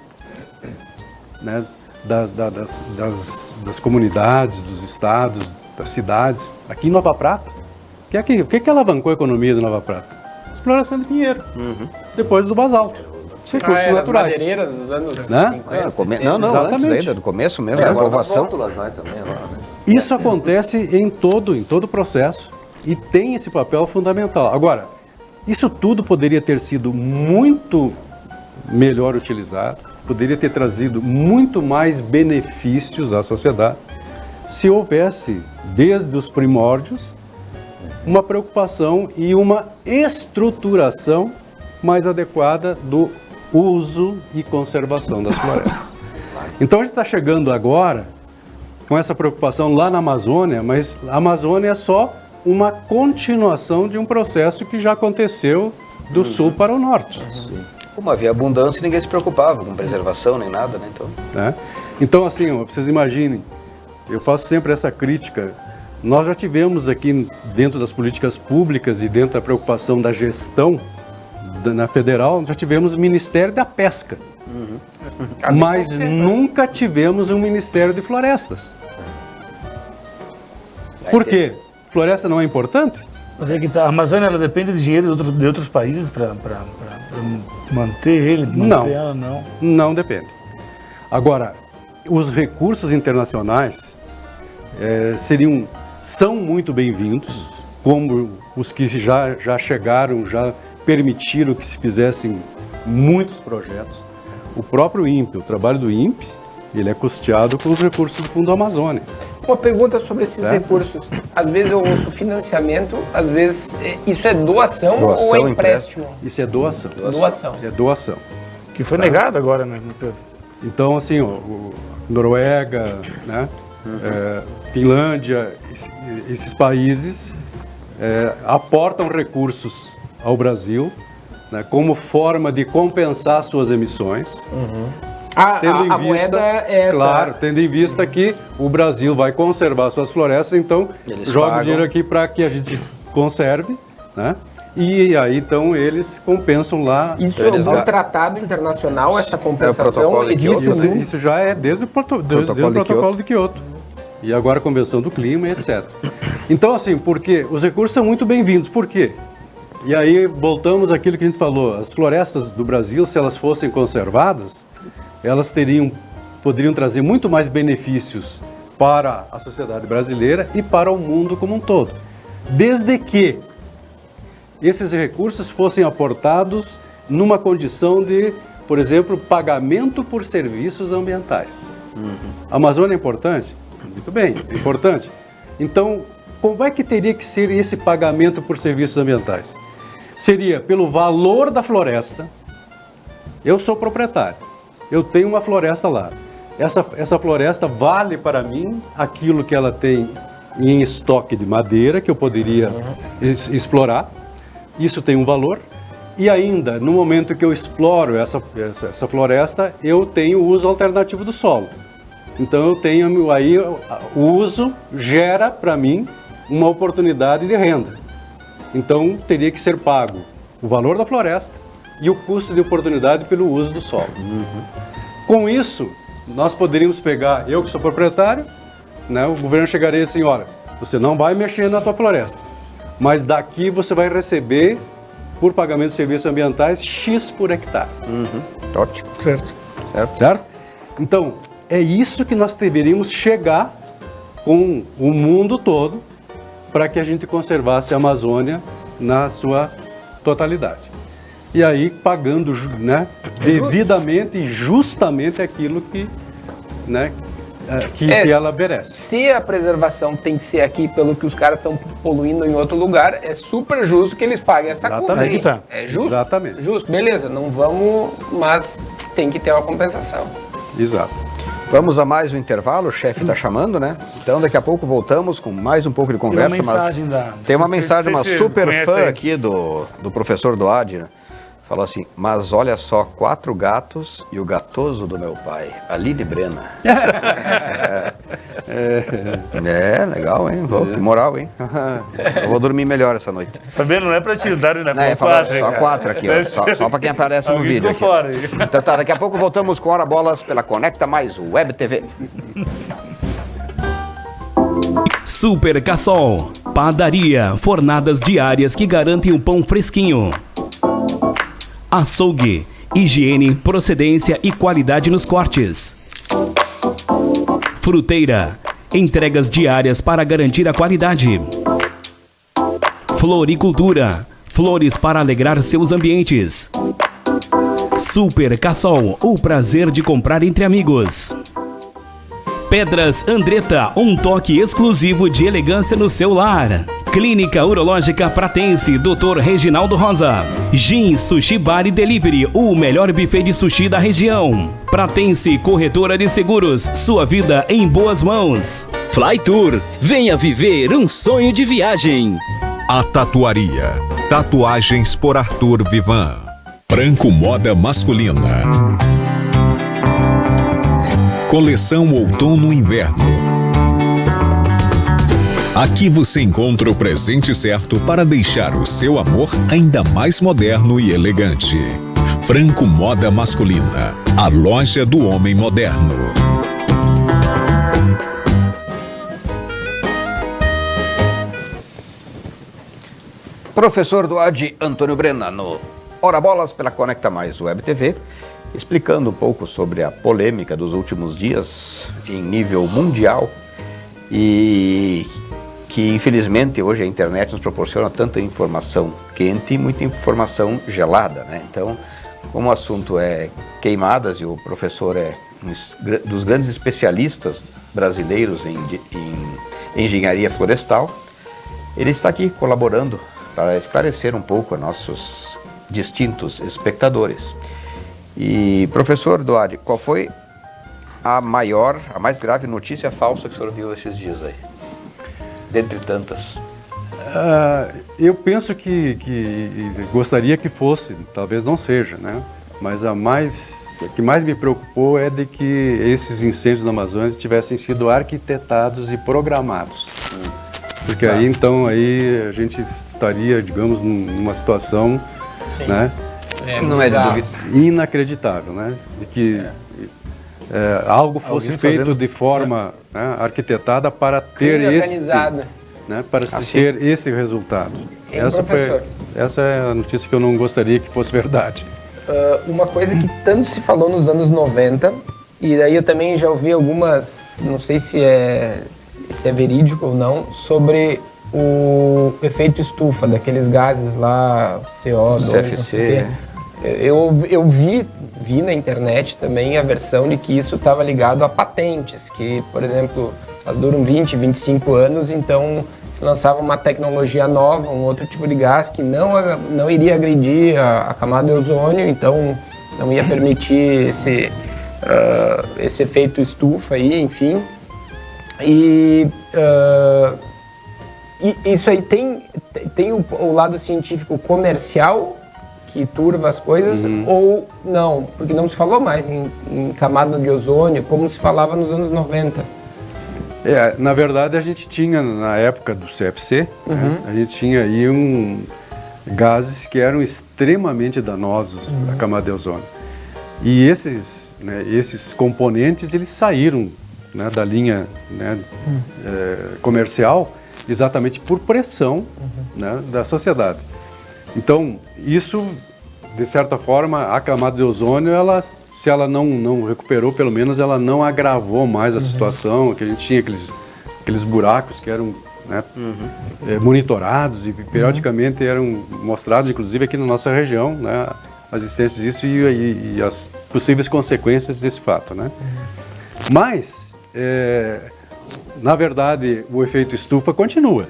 né, das comunidades, dos estados, das cidades. Aqui em Nova Prata, o que alavancou a economia de Nova Prata? Exploração de pinheiro, depois do basalto. Recursos As naturais. madeireiras dos anos Né? 50, 60. Não, antes Exatamente. ainda, do começo mesmo, da Agora das formação. rótulas, né, também agora, né? Isso acontece em todo o processo e tem esse papel fundamental. Agora, isso tudo poderia ter sido muito melhor utilizado, poderia ter trazido muito mais benefícios à sociedade se houvesse, desde os primórdios, uma preocupação e uma estruturação mais adequada do uso e conservação das florestas. Então a gente está chegando agora com essa preocupação lá na Amazônia, mas a Amazônia é só uma continuação de um processo que já aconteceu do sul para o norte. Como havia abundância, ninguém se preocupava com preservação nem nada, né? Então, Né? Então, assim, ó, vocês imaginem, eu faço sempre essa crítica. Nós já tivemos aqui, dentro das políticas públicas e dentro da preocupação da gestão na federal, já tivemos o Ministério da Pesca. Mas nunca tivemos um Ministério de Florestas. Por quê? Floresta não é importante? Mas é que tá, a Amazônia ela depende de dinheiro de outros países para manter ele, manter ela, não. Não depende. Agora, os recursos internacionais são muito bem-vindos, como os que já chegaram, já permitiram que se fizessem muitos projetos. O próprio INPE, o trabalho do INPE, ele é custeado com os recursos do Fundo Amazônia. Uma pergunta sobre esses recursos. Às vezes eu ouço financiamento, às vezes isso é doação ou é empréstimo? Isso é doação. Doação. É doação. Que foi negado agora, né, Pedro? Então, assim, Noruega, né, Finlândia, esses países aportam recursos ao Brasil, né, como forma de compensar suas emissões. Tendo em A vista, moeda é essa. claro, tendo em vista que o Brasil vai conservar suas florestas, então Eles joga pagam. o dinheiro aqui para que a gente conserve, né? E aí então eles compensam lá. Isso Eles é um ga- tratado internacional, essa compensação protocolo de existe Kyoto, um- Isso já é desde o protocolo de Kyoto. E agora a Convenção do Clima e etc. Então, assim, porque os recursos são muito bem-vindos. Por quê? E aí voltamos àquilo que a gente falou. As florestas do Brasil, se elas fossem conservadas, elas poderiam trazer muito mais benefícios para a sociedade brasileira e para o mundo como um todo. Desde que esses recursos fossem aportados numa condição de, por exemplo, pagamento por serviços ambientais. A Amazônia é importante? Muito bem, é importante. Então, como é que teria que ser esse pagamento por serviços ambientais? Seria pelo valor da floresta. Eu sou proprietário. Eu tenho uma floresta lá. Essa floresta vale para mim aquilo que ela tem em estoque de madeira, que eu poderia explorar. Isso tem um valor. E ainda, no momento que eu exploro essa floresta, eu tenho o uso alternativo do solo. Então eu tenho aí, o uso gera para mim uma oportunidade de renda. Então teria que ser pago o valor da floresta e o custo de oportunidade pelo uso do solo. Com isso, nós poderíamos pegar, eu que sou proprietário, né, o governo chegaria assim, olha, você não vai mexer na tua floresta, mas daqui você vai receber, por pagamento de serviços ambientais, X por hectare. ótimo. Certo. Certo? Então, é isso que nós deveríamos chegar com o mundo todo para que a gente conservasse a Amazônia na sua totalidade. E aí pagando, né, devidamente e justamente aquilo que, né, que ela merece. Se a preservação tem que ser aqui pelo que os caras estão poluindo em outro lugar, é super justo que eles paguem essa conta. Aí que tá. É justo? Exatamente. Justo, beleza, não vamos, mas tem que ter uma compensação. Exato. Vamos a mais um intervalo, o chefe está chamando, né? Então daqui a pouco voltamos com mais um pouco de conversa. Tem uma mensagem, uma super fã aqui do professor Doad, né? Falou assim, mas olha só, 4 gatos e o gatoso do meu pai, Aline Brena. Legal, hein? Que moral, hein? Eu vou dormir melhor essa noite. Sabendo, não é pra te dar, né? Só 4 aqui, ó. Só pra quem aparece no vídeo aqui. Então tá, daqui a pouco voltamos com Hora Bolas pela Conecta Mais Web TV. Super Cassol, padaria, fornadas diárias que garantem o pão fresquinho. Açougue, higiene, procedência e qualidade nos cortes. Fruteira, entregas diárias para garantir a qualidade. Floricultura, flores para alegrar seus ambientes. Super Cassol, o prazer de comprar entre amigos. Pedras Andretta, um toque exclusivo de elegância no seu lar. Clínica Urológica Pratense, Dr. Reginaldo Rosa. Gin Sushi Bar e Delivery, o melhor buffet de sushi da região. Pratense Corretora de Seguros, sua vida em boas mãos. Flytour, venha viver um sonho de viagem. A Tatuaria. Tatuagens por Arthur Vivan. Branco Moda Masculina. Coleção Outono-Inverno. Aqui você encontra o presente certo para deixar o seu amor ainda mais moderno e elegante. Franco Moda Masculina, a loja do homem moderno. Professor Doad Antônio Brena, no Hora Bolas pela Conecta Mais Web TV, explicando um pouco sobre a polêmica dos últimos dias em nível mundial e que infelizmente hoje a internet nos proporciona tanta informação quente e muita informação gelada, né? Então, como o assunto é queimadas e o professor é um dos grandes especialistas brasileiros em engenharia florestal, ele está aqui colaborando para esclarecer um pouco a nossos distintos espectadores. E, professor Doad, qual foi a mais grave notícia falsa que o senhor viu esses dias aí? Dentre tantas. Eu penso que gostaria que fosse, talvez não seja, né? Mas a que mais me preocupou é de que esses incêndios na Amazônia tivessem sido arquitetados e programados. Porque aí a gente estaria, digamos, numa situação, né? Não é de dúvida. Inacreditável, né? De que algo fosse feito de forma arquitetada para ter ter esse resultado. Essa é a notícia que eu não gostaria que fosse verdade. Uma coisa que tanto se falou nos anos 90, e daí eu também já ouvi algumas, não sei se é verídico ou não, sobre o efeito estufa, daqueles gases lá, CO2, CFC. Eu vi na internet também a versão de que isso estava ligado a patentes, que, por exemplo, elas duram 20, 25 anos, então se lançava uma tecnologia nova, um outro tipo de gás que não iria agredir a camada de ozônio, então não ia permitir esse efeito estufa aí, enfim. E isso aí tem o lado científico comercial que turva as coisas, ou não? Porque não se falou mais em camada de ozônio, como se falava nos anos 90. Na verdade, a gente tinha, na época do CFC, a gente tinha aí gases que eram extremamente danosos à camada de ozônio. E esses componentes, eles saíram da linha comercial exatamente por pressão da sociedade. Então, isso, de certa forma, a camada de ozônio, se ela não recuperou, pelo menos ela não agravou mais a situação, que a gente tinha aqueles buracos que eram monitorados e periodicamente eram mostrados, inclusive aqui na nossa região, a existência disso e as possíveis consequências desse fato. Mas na verdade, o efeito estufa continua,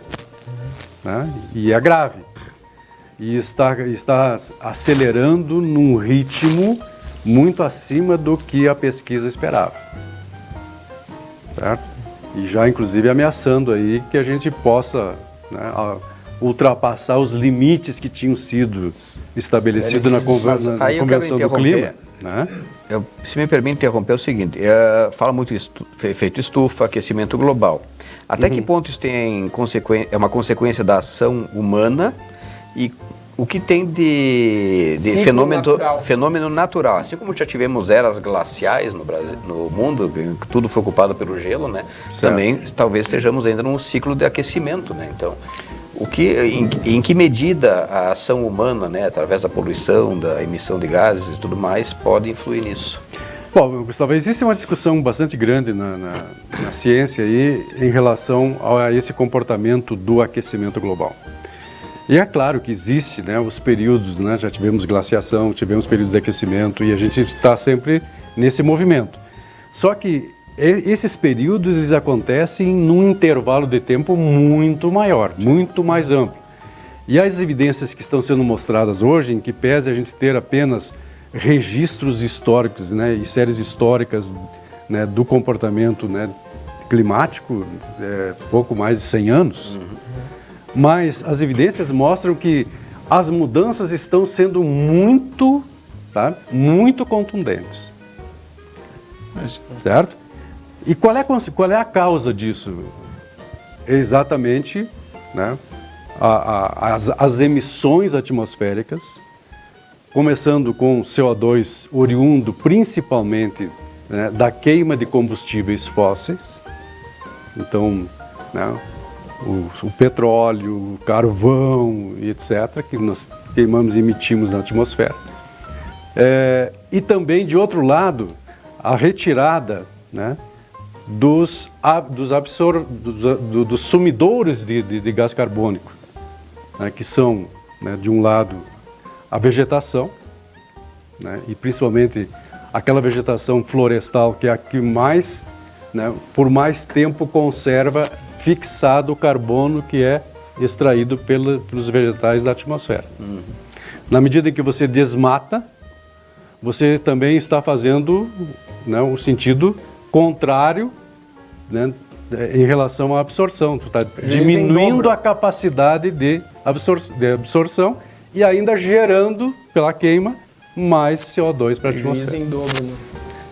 né? E é grave. E está acelerando num ritmo muito acima do que a pesquisa esperava. Certo? E já, inclusive, ameaçando aí que a gente possa, né, ultrapassar os limites que tinham sido estabelecidos na Convenção do Clima. Né? Se me permite interromper, é o seguinte, fala muito efeito estufa, aquecimento global. Até que ponto isso é uma consequência da ação humana e o que tem de fenômeno natural? Assim como já tivemos eras glaciais no Brasil, no mundo, tudo foi ocupado pelo gelo, né? Também talvez estejamos ainda num ciclo de aquecimento, né? Então, em que medida a ação humana, né, através da poluição, da emissão de gases e tudo mais, pode influir nisso? Bom, Gustavo, existe uma discussão bastante grande na ciência aí em relação a esse comportamento do aquecimento global. E é claro que existe, né, os períodos, né, já tivemos glaciação, tivemos períodos de aquecimento e a gente está sempre nesse movimento. Só que esses períodos eles acontecem num intervalo de tempo muito maior, muito mais amplo. E as evidências que estão sendo mostradas hoje, em que pese a gente ter apenas registros históricos, né, e séries históricas, né, do comportamento, né, climático, pouco mais de 100 anos, mas as evidências mostram que as mudanças estão sendo muito contundentes. Certo? E qual é a causa disso? É exatamente, né, as emissões atmosféricas, começando com CO2 oriundo principalmente, né, da queima de combustíveis fósseis. Então, né, o petróleo, o carvão e etc., que nós queimamos e emitimos na atmosfera. E também, de outro lado, a retirada, né, dos sumidouros de gás carbônico, né, que são, né, de um lado, a vegetação, né, e principalmente aquela vegetação florestal que é a que mais, né, por mais tempo conserva fixado o carbono que é extraído pelos vegetais da atmosfera. Na medida em que você desmata, você também está fazendo, né, um sentido contrário, né, em relação à absorção. Tu está diminuindo a capacidade de absorção e ainda gerando, pela queima, mais CO2 para a atmosfera. Prejuízo em dobro no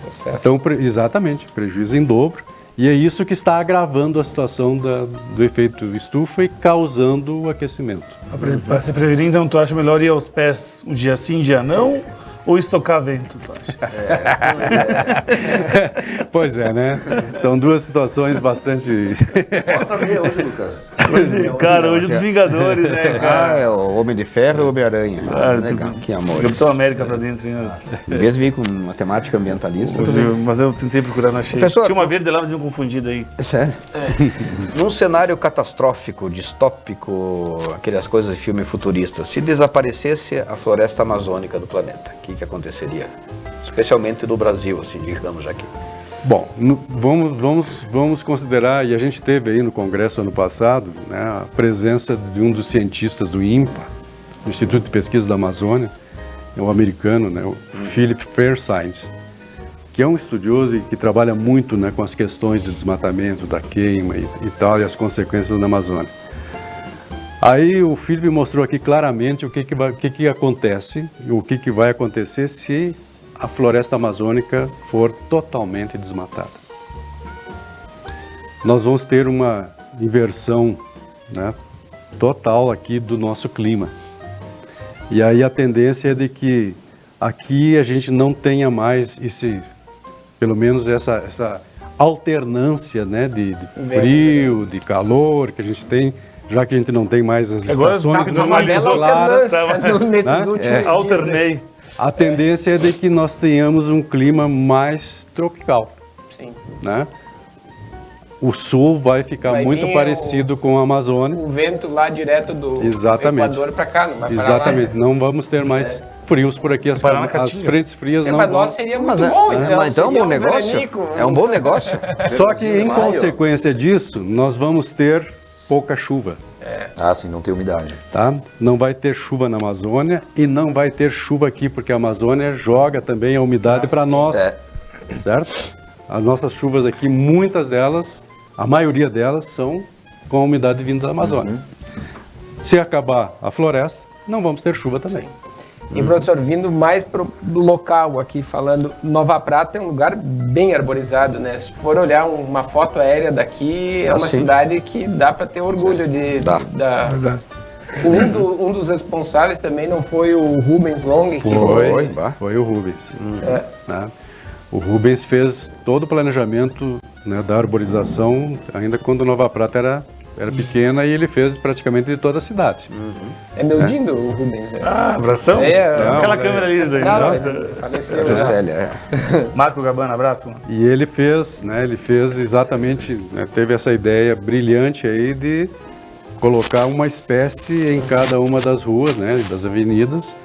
processo. Então, exatamente, prejuízo em dobro. E é isso que está agravando a situação do efeito estufa e causando o aquecimento. Para se prevenir, então, tu acha melhor ir aos pés um dia sim, um dia não? Ou estocar vento, tu acha? Pois é, né? São duas situações bastante... Mostra ver hoje, Lucas. Cara, hoje é dos Vingadores, né, cara? É o Homem de Ferro e o Homem-Aranha. Legal. Que amor. Capitão América pra dentro. Em vez de vir com uma temática ambientalista... Mas eu tentei procurar, não achei. Professor, tinha uma verde lá, mas me confundido aí. É sério? Num cenário catastrófico, distópico, aquelas coisas de filme futurista, se desaparecesse a floresta amazônica do planeta, o que aconteceria? Especialmente no Brasil, assim, digamos aqui. Bom, vamos considerar, e a gente teve aí no Congresso ano passado, né, a presença de um dos cientistas do INPA, do Instituto de Pesquisa da Amazônia, o americano, né, o Philip Fairchild, que é um estudioso e que trabalha muito, né, com as questões de desmatamento, da queima e tal, e as consequências na Amazônia. Aí o Felipe mostrou aqui claramente o que acontece, o que vai acontecer se a floresta amazônica for totalmente desmatada. Nós vamos ter uma inversão, né, total aqui do nosso clima. E aí a tendência é de que aqui a gente não tenha mais pelo menos essa alternância, né, de frio, de calor que a gente tem. Já que a gente não tem mais as estações claras, nesses últimos alternei. A tendência é de que nós tenhamos um clima mais tropical. Sim. Né? O sul vai ficar muito parecido com a Amazônia. O vento lá direto do Equador para cá, não vai parar lá. Exatamente, não vamos ter mais frios por aqui, as frentes frias não Para vão. nós seria muito bom, então. Mas então é um bom negócio. veranico. É um bom negócio. Só que em consequência disso, nós vamos ter pouca chuva. Ah, sim, não tem umidade. Tá? Não vai ter chuva na Amazônia e não vai ter chuva aqui, porque a Amazônia joga também a umidade para nós, certo? As nossas chuvas aqui, muitas delas, a maioria delas são com a umidade vinda da Amazônia. Se acabar a floresta, não vamos ter chuva também. E, professor, vindo mais para o local aqui, falando, Nova Prata é um lugar bem arborizado, né? Se for olhar uma foto aérea daqui, é uma cidade que dá para ter orgulho de... Um dos responsáveis também não foi o Rubens Long? Foi o Rubens. Né? O Rubens fez todo o planejamento, né, da arborização, ainda quando Nova Prata era pequena, e ele fez praticamente de toda a cidade. É meu dindo, o Rubens. Abração? Aquela câmera ali. Ele faleceu. Marco Gabana, abraço. Mano. E ele fez exatamente, né, teve essa ideia brilhante aí de colocar uma espécie em cada uma das ruas, né, das avenidas,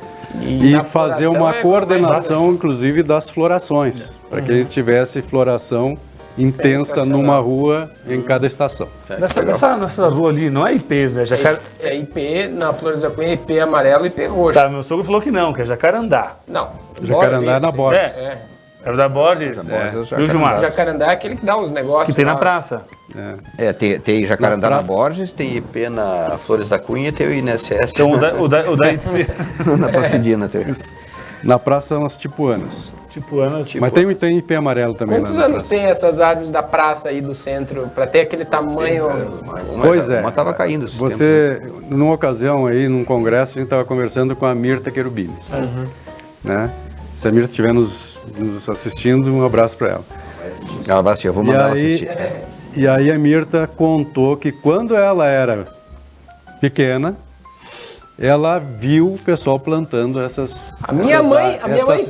e fazer uma coordenação, inclusive, das florações, para que a gente tivesse floração intensa numa rua em cada estação. Nessa rua ali, não é IPs, né? É IP, na Flores da Cunha, IP amarelo e IP roxo. Tá, meu sogro falou que não, que é Jacarandá. Não. Jacarandá é na Borges. É o da Borges? Viu, Gilmar? Jacarandá é aquele que dá os negócios. Que tem na praça. Tem Jacarandá na Borges, tem IP na Flores da Cunha e tem o INSS. Então o da IP. Na Placidina tem. Na Praça são as Tipuanas. Mas tem IP amarelo também. Quantos anos tem essas árvores da praça aí do centro, para ter aquele tamanho? Pois é. Uma estava caindo. Numa ocasião aí, num congresso, a gente estava conversando com a Mirta Cherubini. Né? Se a Mirta estiver nos assistindo, um abraço para ela. Ela vai assistir, eu vou mandar ela assistir. E aí a Mirta contou que quando ela era pequena, ela viu o pessoal plantando essas A minha mãe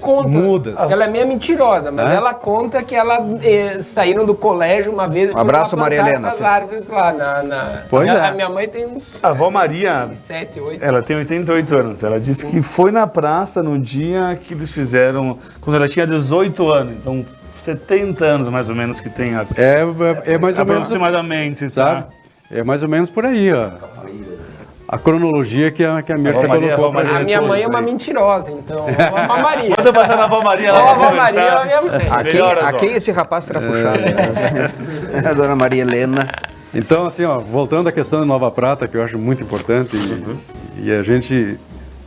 conta, mudas. Ela é meio mentirosa, mas ela conta que ela saíram do colégio uma vez e foram abraço, Maria Helena, essas árvores lá na... Pois é. A minha mãe tem uns... A avó Maria, 7, 8. ela tem 88 anos. Ela disse que foi na praça no dia que eles fizeram, quando ela tinha 18 anos. Então, 70 anos mais ou menos que tem as... É mais ou menos... Aproximadamente, tá? É mais ou menos por aí, ó. A cronologia que a Mirta colocou pra gente. A minha mãe é uma mentirosa, então. A Maria. Manda passar na avó Maria lá. A avó Maria é a minha mãe. A quem esse rapaz será puxado? A dona Maria Helena. Então, assim, ó, voltando à questão de Nova Prata, que eu acho muito importante, e a gente,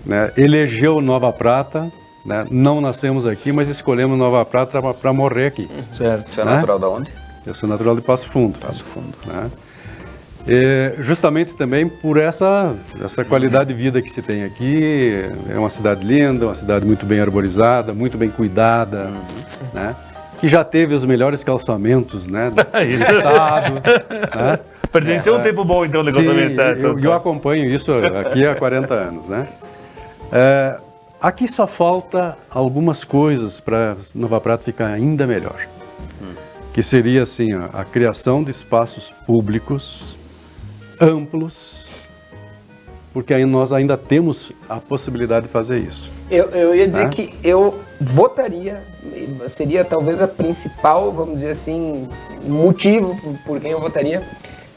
né, elegeu Nova Prata, né, não nascemos aqui, mas escolhemos Nova Prata para morrer aqui. Certo. Você é natural de onde? Eu sou natural de Passo Fundo. Passo Fundo. Né? Justamente também por essa qualidade de vida que se tem aqui. É uma cidade linda, uma cidade muito bem arborizada, muito bem cuidada, né? Que já teve os melhores calçamentos, né, do estado. Né? Pertenceu um tempo bom, então, o calçamento. Eu acompanho isso aqui há 40 anos. Né? Aqui só falta algumas coisas para Nova Prata ficar ainda melhor. Que seria assim, a criação de espaços públicos amplos, porque aí nós ainda temos a possibilidade de fazer isso. Eu ia dizer que eu votaria, seria talvez a principal, vamos dizer assim, motivo por quem eu votaria,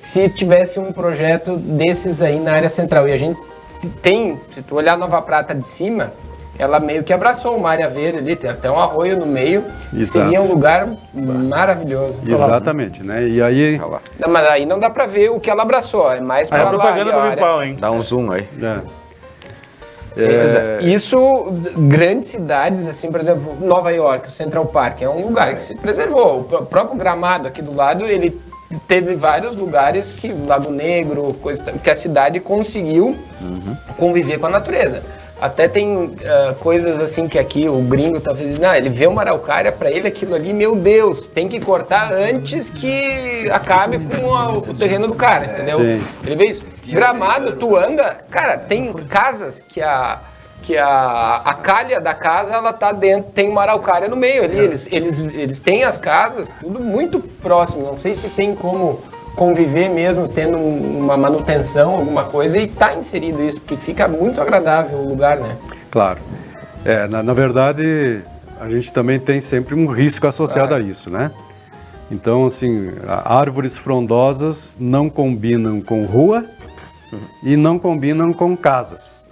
se tivesse um projeto desses aí na área central. E a gente tem, se tu olhar Nova Prata de cima, ela meio que abraçou uma área verde ali, tem até um arroio no meio. Exato. Seria um lugar maravilhoso. Exatamente, né? E aí... Não, mas aí não dá pra ver o que ela abraçou, é mais pra lá. É propaganda pra pau, hein? Dá um zoom aí. Isso, grandes cidades, assim, por exemplo, Nova York, o Central Park, é um lugar que se preservou. O próprio Gramado aqui do lado, ele teve vários lugares que, Lago Negro, que a cidade conseguiu conviver com a natureza. Até tem coisas assim que aqui o gringo talvez dizendo, ele vê uma araucária, para ele aquilo ali, meu Deus, tem que cortar antes que acabe com o terreno do cara, entendeu? Sim. Ele vê isso. Gramado, tu anda, cara, tem casas que a calha da casa, ela tá dentro, tem uma araucária no meio ali, eles têm as casas, tudo muito próximo, não sei se tem como conviver mesmo, tendo uma manutenção, alguma coisa, e tá inserido isso, porque fica muito agradável o lugar, né? Claro. Na verdade, a gente também tem sempre um risco associado a isso, né? Então, assim, árvores frondosas não combinam com rua e não combinam com casas.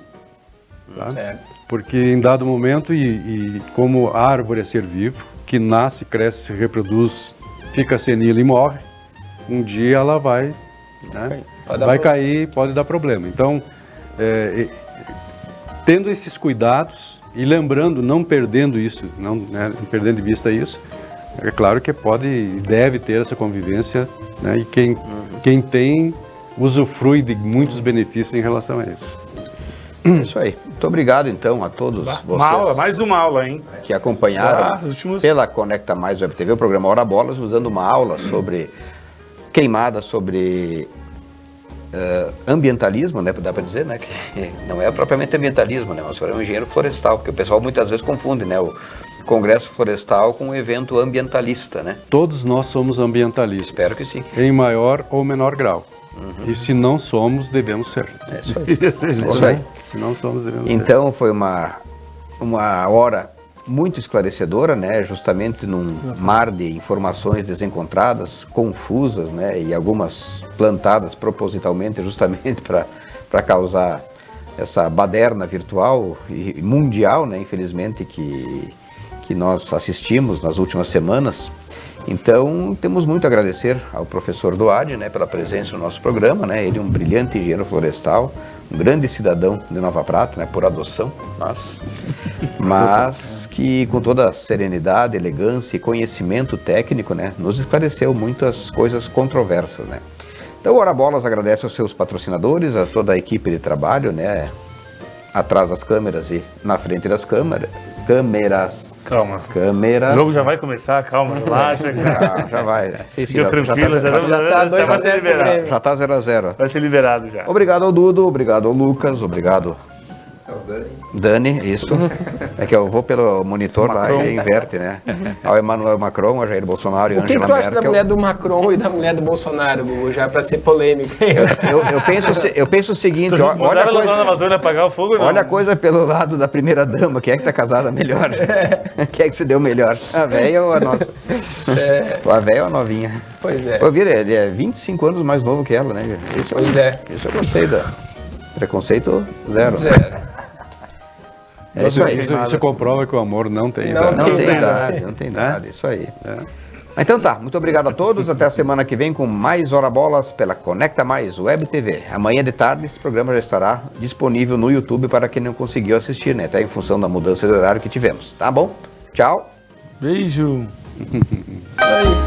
Tá? Porque em dado momento, e como a árvore é ser vivo, que nasce, cresce, se reproduz, fica senil e morre, um dia ela vai, né? Vai cair, pode dar problema. Então, tendo esses cuidados e lembrando, não perdendo isso, não perdendo de vista isso, é claro que pode e deve ter essa convivência, né? E quem tem, usufrui de muitos benefícios em relação a isso. Isso aí. Muito obrigado, então, a todos vocês. Mais uma aula, hein? Que acompanharam pela Conecta Mais Web TV, o programa Hora Bolas, nos dando uma aula sobre queimada, sobre ambientalismo, né? Dá para dizer, né? Que não é propriamente ambientalismo, né? Mas é um engenheiro florestal, porque o pessoal muitas vezes confunde, né? O Congresso Florestal com um evento ambientalista, né? Todos nós somos ambientalistas. Espero que sim. Em maior ou menor grau. E se não somos, devemos ser. É isso aí. Isso aí. Se não somos, devemos ser. Então foi uma hora muito esclarecedora, né? Justamente num mar de informações desencontradas, confusas, né? E algumas plantadas propositalmente, justamente para causar essa baderna virtual e mundial, né? Infelizmente que nós assistimos nas últimas semanas. Então, temos muito a agradecer ao professor Doade, né, pela presença no nosso programa, né? Ele é um brilhante engenheiro florestal, um grande cidadão de Nova Prata, né, por adoção, mas que com toda a serenidade, elegância e conhecimento técnico, né, nos esclareceu muitas coisas controversas, né? Então, Hora Bolas agradece aos seus patrocinadores, a toda a equipe de trabalho, né, atrás das câmeras e na frente das câmeras. Calma. Câmera. O jogo já vai começar, calma, relaxa. Já vai. Fica tranquilo, já vai ser liberado. Já tá 0-0. Vai ser liberado já. Obrigado ao Dudo, obrigado ao Lucas, obrigado Dani, isso. É que eu vou pelo monitor lá e inverte, né? Ao Emmanuel Macron, a Jair Bolsonaro e Angela Merkel. O que tu acha da mulher do Macron e da mulher do Bolsonaro, Gugu, já para ser polêmico? Eu penso o seguinte, olha a coisa... na Amazônia apagar o fogo, não? Olha a coisa pelo lado da primeira dama, quem é que tá casada melhor? Quem é que se deu melhor? A velha ou a nossa? A velha ou a novinha? Pois é. Eu vi, ele é 25 anos mais novo que ela, né? Isso eu gostei da... Preconceito zero. É isso aí. Isso comprova que o amor não tem idade. Não tem idade, isso aí. Então tá, muito obrigado a todos. Até a semana que vem com mais Hora Bolas pela Conecta Mais Web TV. Amanhã de tarde esse programa já estará disponível no YouTube para quem não conseguiu assistir, né? Até em função da mudança de horário que tivemos. Tá bom? Tchau. Beijo. Aí.